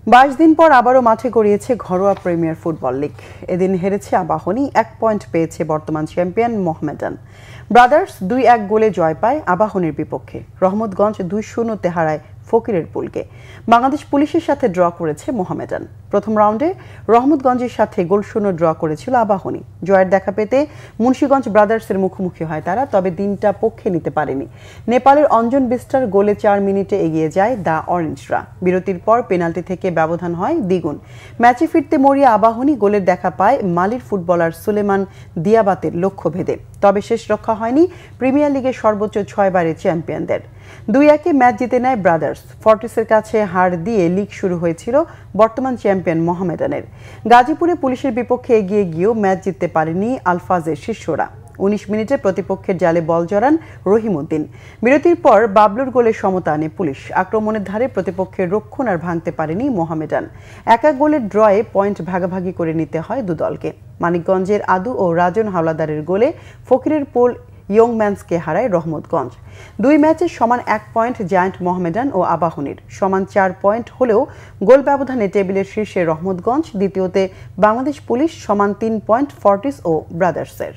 22 দিন পর আবারও মাঠে গড়িয়েছে ঘরোয়া প্রিমিয়ার ফুটবল লিগ। এদিন হেরেছে আবাহনী, 1 পয়েন্ট পেয়েছে বর্তমান চ্যাম্পিয়ন মোহামেডান। ব্রাদার্স 2-1 গোলে জয় পায় আবাহনীর বিপক্ষে। রহমতগঞ্জ 2-0 হারায় ফকিরের পুলকে। বাংলাদেশ পুলিশের সাথে ড্র করেছে মোহামেডান। প্রথম রাউন্ডে রহমতগঞ্জের সাথে গোলশূন্য ড্র করেছিল আবাহনী। জয়ের দেখা পেতে মুন্সিগঞ্জ ব্রাদার্সের মুখোমুখি হয় তারা, তবে দিনটা পক্ষে নিতে পারেনি। নেপালের অঞ্জন বিস্টার গোলে 4 মিনিটে এগিয়ে যায় দ্য অরেঞ্জরা। বিরতির পর পেনাল্টি থেকে ব্যবধান হয় দ্বিগুণ। ম্যাচে ফিরতে মরিয়া আবাহনী গোলের দেখা পায় মালির ফুটবলার সুলেমান দিয়াবাতের লক্ষ্যভেদে। তবে শেষ রক্ষা হয়নি প্রিমিয়ার লিগের সর্বোচ্চ 6 বারের চ্যাম্পিয়নদের। 2-1 ম্যাচ জিতে নেয় ব্রাদার্স। ফর্টিসের কাছে হার দিয়ে লিগ শুরু হয়েছিল বর্তমান চ্যাম্পিয়ন মোহামেডানের। গাজীপুরে পুলিশের বিপক্ষে এগিয়ে গিয়েও ম্যাচ জিততে পারেনি আলফাজের শিষ্যরা। 19 মিনিটে প্রতিপক্ষের জালে বল জড়ান রহিমউদ্দিন। বিরতির পর বাবলুর গোলে সমতা আনে পুলিশ। আক্রমণের ধারে প্রতিপক্ষের রক্ষণ আর ভাঙতে পারেনি মোহামেডান। 1-1 গোলের ড্রয়ে পয়েন্ট ভাগাভাগি করে নিতে হয় দুদলকে। মানিকগঞ্জের আদু ও রাজন হাওলাদারের গোলে ফকিরের পোল ইয়ংম্যানসকে হারায় রহমতগঞ্জ। 2 ম্যাচে সমান 1 পয়েন্ট জায়ান্ট মোহামেডান ও আবাহনীর। সমান 4 পয়েন্ট হলেও গোল ব্যবধানে টেবিলের শীর্ষে রহমতগঞ্জ, দ্বিতীয়তে বাংলাদেশ পুলিশ, সমান 3 পয়েন্ট ফর্টিস ও ব্রাদার্সের।